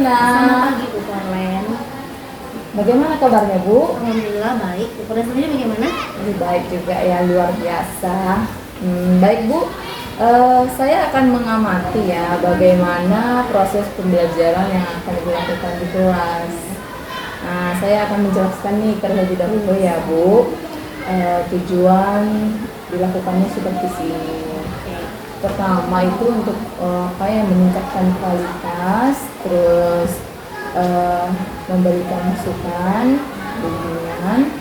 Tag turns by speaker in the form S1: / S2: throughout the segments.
S1: Aina.
S2: Selamat pagi Bu Korlen.
S1: Bagaimana kabarnya Bu?
S2: Alhamdulillah baik. Bu Korlen sendiri bagaimana?
S1: Lebih baik juga ya, luar biasa. Baik Bu, saya akan mengamati ya bagaimana proses pembelajaran yang akan dilakukan di kelas. Nah, saya akan menjelaskan nih terlebih dahulu ya Bu. Tujuan dilakukannya seperti ini. Pertama itu untuk meningkatkan kualitas, terus memberikan masukan, bimbingan,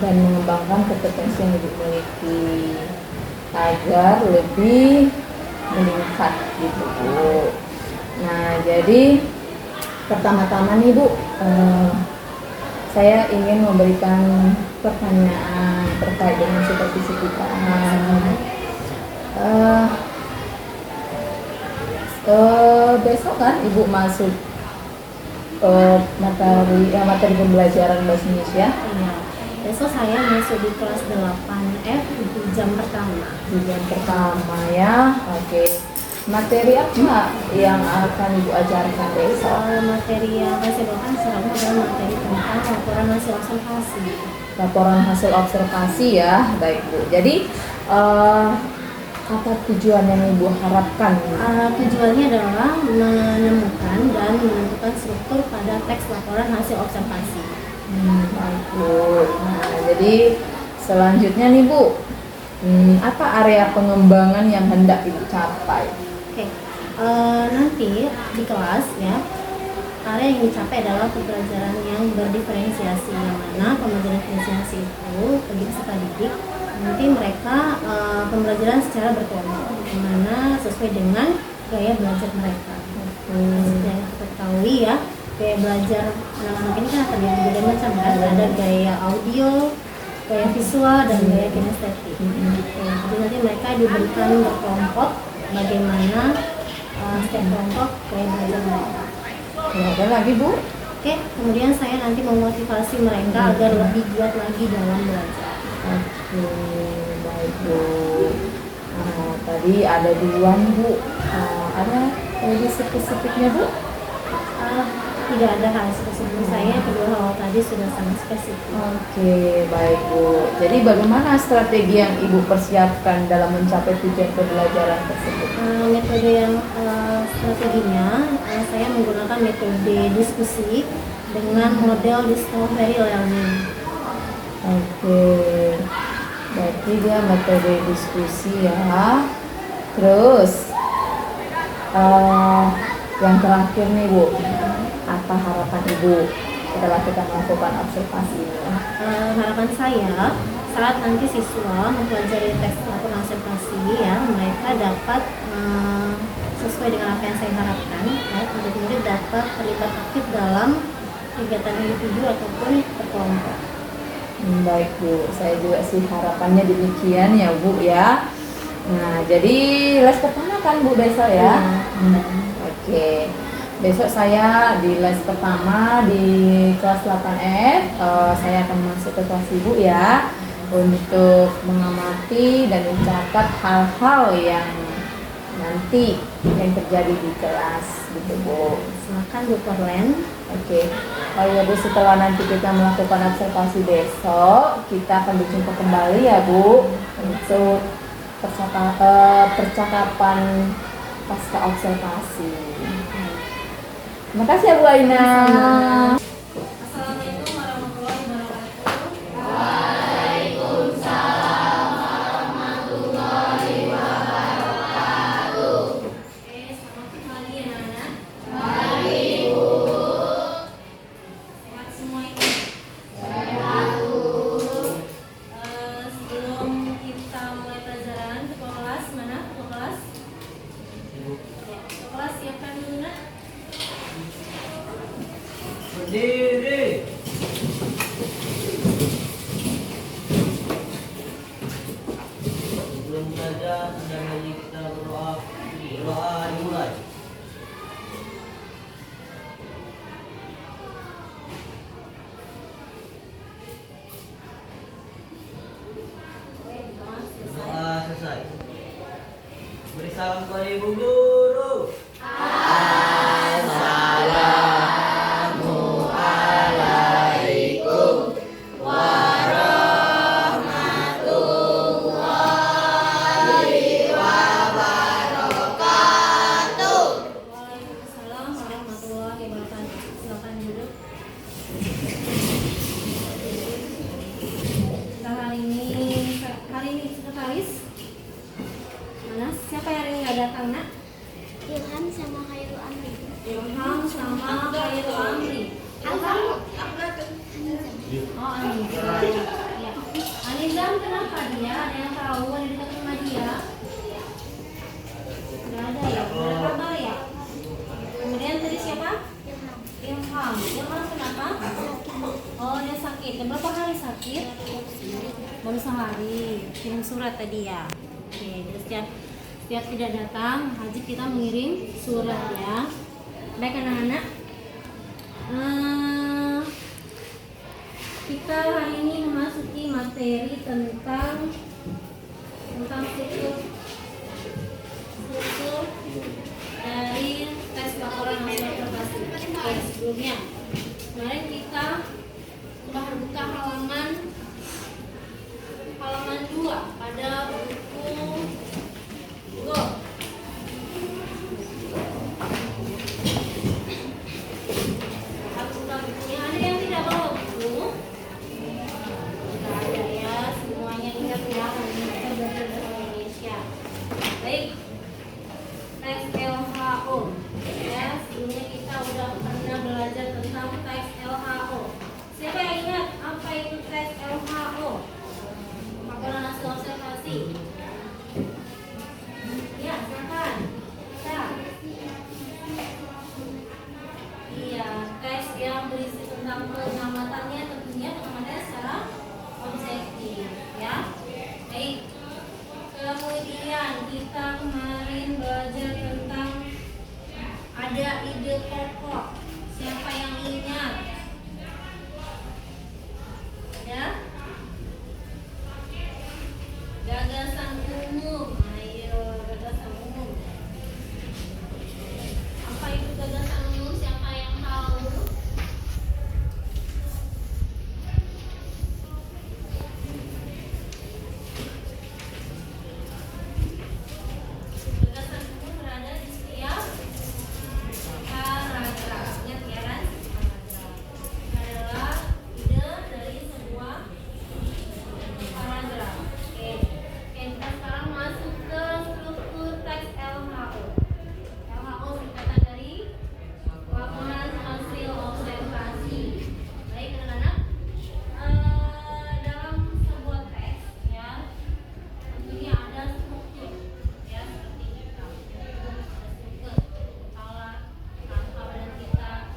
S1: dan mengembangkan kompetensi yang dimiliki agar lebih meningkat gitu Bu. Nah, jadi pertama-tama nih Bu, saya ingin memberikan pertanyaan terkait dengan supervisi kita. Besok kan Ibu masuk materi pembelajaran bahasa Indonesia.
S2: Iya. Besok saya masuk di kelas 8F di jam pertama.
S1: Di jam pertama ya. Oke. Materi apa yang akan Ibu ajarkan besok?
S2: Materi yang saya bawakan secara umum adalah materi tentang laporan hasil observasi.
S1: Laporan hasil observasi ya. Baik Bu. Jadi apa tujuan yang Ibu harapkan?
S2: Tujuannya adalah menemukan dan menentukan struktur pada teks laporan hasil observasi.
S1: Baik Bu. Nah, jadi selanjutnya nih Bu, apa area pengembangan yang hendak Ibu capai?
S2: Oke, nanti di kelas ya, area yang dicapai adalah pembelajaran yang berdiferensiasi, yang mana pembelajaran diferensiasi itu bagi peserta didik nanti mereka pembelajaran secara berkelompok, di mana sesuai dengan gaya belajar mereka. Seperti yang kita ketahui ya, gaya belajar anak-anak ini kan akan berbagai macam kan, ada gaya audio, gaya visual, dan gaya kinestetik. Jadi nanti mereka diberikan berkelompok bagaimana setiap kelompok gaya belajar mereka.
S1: Ada lagi Bu?
S2: Oke, kemudian saya nanti memotivasi mereka agar lebih giat lagi dalam belajar.
S1: Oke, baik Bu. Nah, tadi ada duluan Bu. Ada lebih spesifiknya Bu?
S2: Tidak ada hal spesifik, saya kedua hal tadi sudah sangat spesifik.
S1: Oke, baik Bu. Jadi bagaimana strategi yang Ibu persiapkan dalam mencapai tujuan pembelajaran tersebut?
S2: Metode yang strateginya, saya menggunakan metode diskusi dengan model discovery learning.
S1: Oke, berarti dia metode diskusi ya. Terus yang terakhir nih Bu, apa harapan Ibu setelah kita melakukan observasi ini?
S2: Harapan saya saat nanti siswa mempelajari teks laporan observasi ya, mereka dapat sesuai dengan apa yang saya harapkan ya, murid-murid dapat terlibat aktif dalam kegiatan individu ataupun berkelompok.
S1: Baik Bu, saya juga sih harapannya demikian ya Bu ya. Nah, jadi les pertama kan Bu besok ya? Oke. Besok saya di les pertama di kelas 8F, saya akan masuk ke kelas Ibu ya untuk mengamati dan mencatat hal-hal yang nanti yang terjadi di kelas gitu Bu.
S2: Silakan Bu Korlen.
S1: Oke. Oh ya Bu, setelah nanti kita melakukan observasi besok, kita akan berjumpa kembali ya Bu untuk percakapan pasca observasi. Terima kasih ya Bu Aina.
S2: Assalamualaikum warahmatullahi wabarakatuh.
S3: Waalaikumsalam warahmatullahi wabarakatuh.
S2: Oke, selamat pagi anak-anak.
S3: Pagi Bu.
S2: Sehat semua ini.
S3: Sehat Bu.
S2: Sebelum kita mulai pelajaran, ketua kelas mana? Ketua kelas? Ya, ketua kelas siapkan dulu nak.
S3: Berdiri. Sebelum belajar, mari kita berdoa. Doa dimulai. Doa selesai. Beri salam kepada ibu guru. Assalamualaikum.
S2: datang nak?
S4: Ilham sama Khairul Amri.
S2: Ilham sama Khairul Amri. Ilham? Oh, Anizam. Ya. Anizam kenapa dia? Ada yang tahu? Ada dekat rumah dia? Tidak ada ya? Tidak ada kabar ya? Kemudian tadi siapa?
S4: Ilham.
S2: Ilham. Ilham kenapa? Oh, dia sakit. Dan berapa hari sakit? Baru sehari. Kirim surat tadi ya. Oke, jadi setiap tidak datang, Haji kita mengirim surat ya. Baik anak-anak. Kita hari ini memasuki materi tentang struktur dari tes laporan hasil observasi. Sebelumnya, kemarin kita telah buka halaman 2 pada buku Go. Harus buka bukunya. Ada yang tidak bawa buku? Tidak ada ya. Semuanya ingat ya. Kita belajar bahasa Indonesia. Baik. Tes LHO. Ya, sebelumnya kita udah pernah belajar tentang tes LHO. Siapa yang ingat apa itu tes LHO? Laporan hasil observasi. Ya, silakan. Ya. Iya, tes yang berisi tentang pengamatannya tentunya pengamatan secara objektif, ya. Baik. Kemudian kita kemarin belajar tentang ada ide pokok. Siapa yang ingat? Ya. Gagasan umum. Ayo, gagasan umum. Apa itu gagasan umum? Siapa yang tahu? Gagasan umum berada di setiap paragraf. Ingat ya kan? Paragraf. Ini adalah ide dari sebuah paragraf. Oke, kita sekarang masuk ke struktur teks LHO. LHO singkatan dari laporan hasil observasi. Baik anak-anak, dalam sebuah teks ya tentunya ada struktur ya seperti ini. Ada struktur kepala, angka badan kita,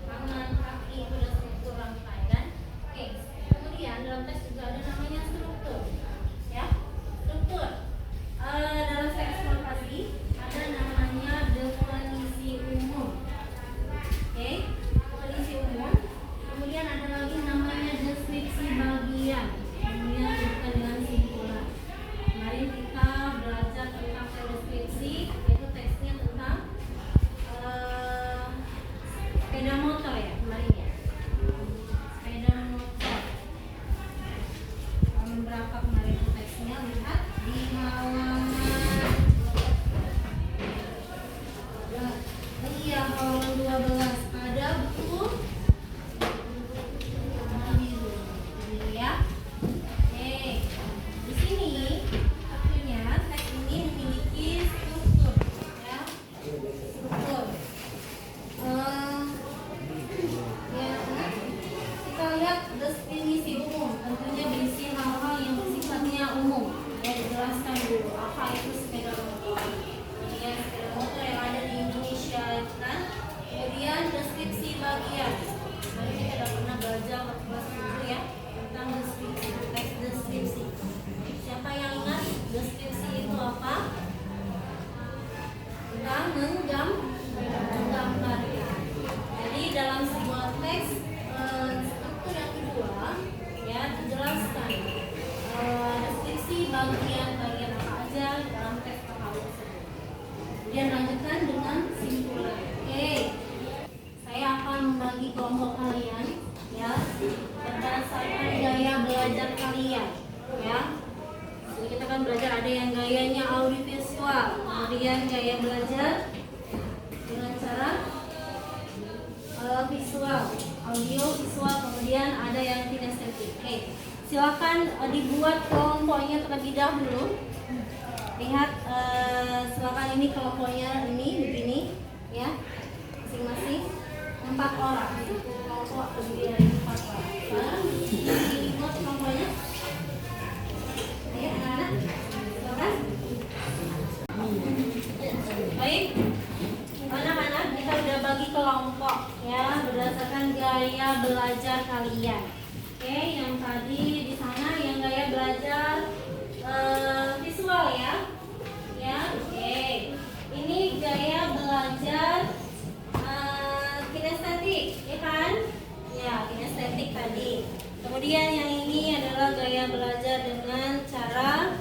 S2: tangan, kaki itu ada struktur rangkai kan. Oke, kemudian dalam teks juga ada namanya struktur ya. Struktur dalam teks observasi ada namanya definisi umum. Oke, definisi umum. Kemudian ada lagi namanya deskripsi bagian. Kemudian disebutkan dengan simpulan. Kemarin kita belajar tentang deskripsi, yaitu teksnya tentang sepeda motor ya kemarin ya. Sepeda motor. Halaman berapa kemarin teksnya? Lihat di halaman halaman 12 ada buku biru. Ini ya. Oke. Di sini tentunya teks ini memiliki struktur ya. Struktur. Ya, kita lihat definisi umum. Tentunya berisi hal-hal yang sifatnya umum. Ya, dijelaskan dulu apa itu sepeda motor. Kemudian sepeda motor yang ada di Indonesia kan. Kemudian deskripsi bagian. Kemarin kita sudah pernah belajar waktu kelas 7 ya tentang deskripsi, teks deskripsi. Siapa yang ingat deskripsi itu apa? Tentang menggambarkan. Jadi dalam sebuah teks struktur yang kedua ya dijelaskan deskripsi bagian-bagian apa aja dalam teks tersebut. Kemudian lanjutkan dengan simpulan. Oke, saya akan membagi kelompok kalian ya berdasarkan gaya belajar kalian ya. Jadi kita akan belajar ada yang gayanya audiovisual, kemudian gaya belajar dengan cara visual, audio visual, kemudian ada yang kinestetik. Oke, silakan dibuat kelompoknya terlebih dahulu lihat silakan ini kelompoknya ini begini ya, masing-masing 4 orang. Kelompok terdiri dari 4 orang. Sekarang dibuat kelompoknya. Ayo anak-anak, silakan. Baik, anak-anak kita udah bagi kelompok ya berdasarkan gaya belajar kalian. Oke, yang tadi di sana yang gaya belajar visual ya. Ya, oke. Ini gaya belajar kinestetik, ya kan? Ya, kinestetik tadi. Kemudian yang ini adalah gaya belajar dengan cara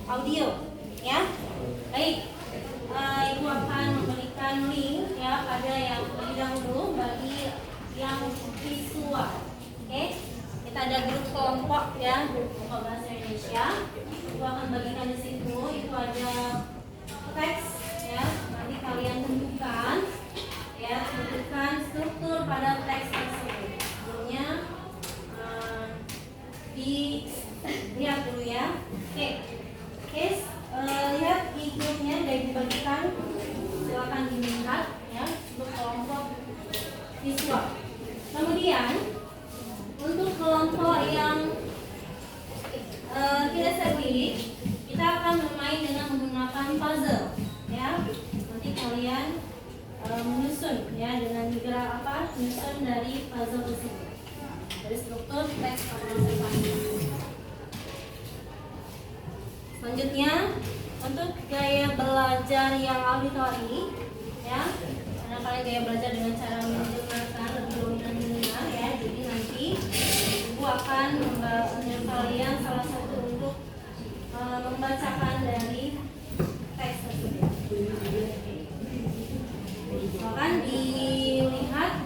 S2: audio, ya. Baik. Ibu akan memberikan link ya pada yang terlebih dahulu bagi yang visual. Oke, kita ada grup kelompok ya, grup kelompok bahasa Indonesia. Ibu akan bagikan di situ. Itu ada teks ya. Nanti kalian tentukan ya, tentukan struktur pada teks tersebut. Sebelumnya dilihat dulu ya. Oke. Lihat di grupnya sudah dibagikan, silakan dilihat ya untuk kelompok visual. Kemudian untuk kelompok yang kinestetik, kita akan bermain dengan menggunakan puzzle ya. Nanti kalian menyusun ya dengan gerak apa? Menyusun dari puzzle tersebut. Dari struktur teks observasi. Selanjutnya untuk gaya belajar yang auditori ya, karena kalian gaya belajar dengan cara mendengarkan lebih dominan mendengar ya, jadi nanti ibu akan menyuruh kalian salah satu untuk membacakan dari teks tersebut. Akan dilihat.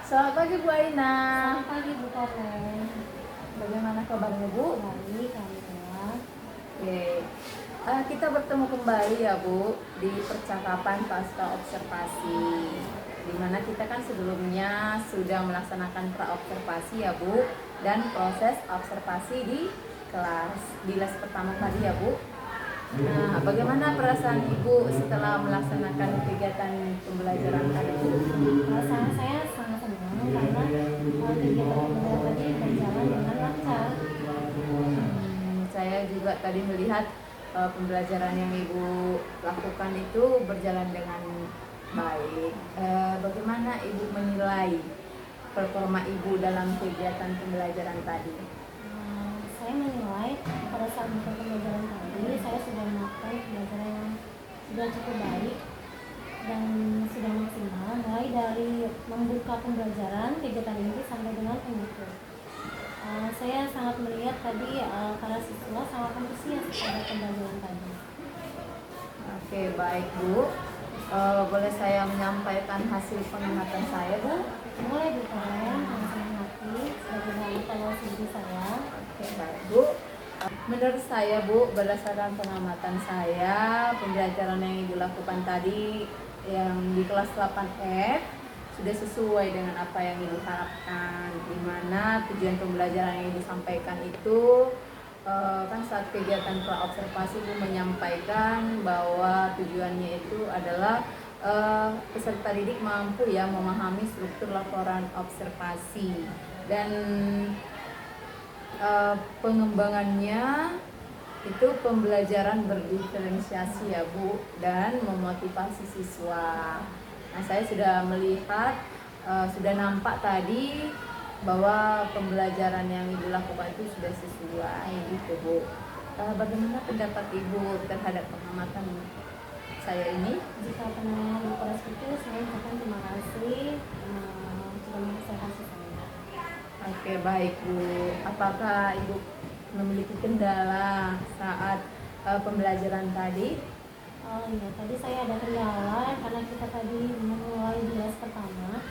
S1: Selamat pagi Bu Aina.
S2: Selamat pagi Bu Kopen.
S1: Bagaimana kabarnya Bu?
S2: Baik, alhamdulillah.
S1: Oke. Kita bertemu kembali ya Bu di percakapan pasca observasi, di mana kita kan sebelumnya sudah melaksanakan praobservasi ya Bu, dan proses observasi di kelas di les pertama tadi ya Bu. Nah, bagaimana perasaan Ibu setelah melaksanakan kegiatan pembelajaran tadi Bu?
S2: Perasaan saya sangat senang karena kegiatan pembelajaran tadi berjalan dengan lancar.
S1: Saya juga tadi melihat pembelajaran yang Ibu lakukan itu berjalan dengan baik. Bagaimana Ibu menilai performa Ibu dalam kegiatan pembelajaran tadi?
S2: Saya menilai pada saat melakukan pembelajaran tadi, saya sudah melakukan pembelajaran yang sudah cukup baik dan sudah maksimal, mulai dari membuka pembelajaran kegiatan inti sampai dengan penutup. Saya sangat melihat tadi para siswa sangat antusias pada pembelajaran tadi.
S1: Oke, baik Bu. Boleh saya menyampaikan hasil pengamatan saya Bu?
S2: Mulai Bu Karen, sama hati sebagai bahan evaluasi diri saya.
S1: Oke, baik Bu. Menurut saya Bu, berdasarkan pengamatan saya, pembelajaran yang Ibu lakukan tadi yang di kelas 8F sudah sesuai dengan apa yang Ibu harapkan, di mana tujuan pembelajaran yang disampaikan itu kan saat kegiatan praobservasi Ibu menyampaikan bahwa tujuannya itu adalah peserta didik mampu ya memahami struktur laporan observasi dan pengembangannya itu pembelajaran berdiferensiasi ya Bu, dan memotivasi siswa. Nah, saya sudah melihat, sudah nampak tadi bahwa pembelajaran yang Ibu lakukan itu sudah sesuai gitu Bu. Bagaimana pendapat Ibu terhadap pengamatan saya ini?
S2: Jika penanganan laporan itu, saya ucapkan terima kasih sudah mengobservasi saya.
S1: Oke, baik Bu. Apakah Ibu memiliki kendala saat pembelajaran tadi?
S2: Oh iya, tadi saya ada kendala karena kita tadi memulai di les pertama.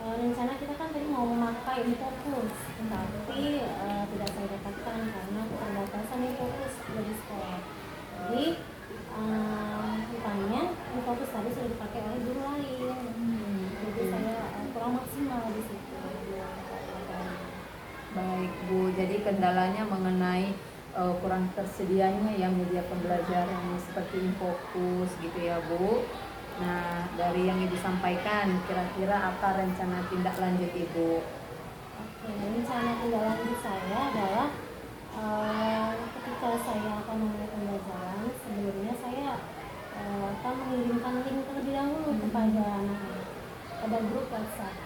S2: Rencana kita kan tadi mau memakai Infokus, tapi tidak saya dapatkan karena keterbatasan Infokus dari sekolah. Jadi rupanya Infokus tadi sudah dipakai oleh guru lain. Jadi saya kurang maksimal di situ.
S1: Baik Bu, jadi kendalanya mengenai kurang tersedianya yang media pembelajaran seperti Infokus gitu ya Bu. Nah, dari yang Ibu sampaikan, kira-kira apa rencana tindak lanjut Ibu?
S2: Oke, rencana tindak lanjut saya adalah ketika saya akan memulai pembelajaran, sebelumnya saya akan mengirimkan link terlebih dahulu kepada anak-anak, pada grup WhatsApp,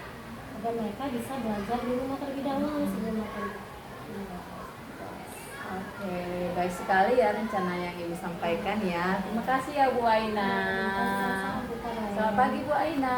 S2: agar mereka bisa belajar di rumah terlebih dahulu sebelum mereka
S1: Oke, baik sekali ya rencana yang Ibu sampaikan ya. Terima kasih ya Bu Aina. Selamat pagi Bu Aina.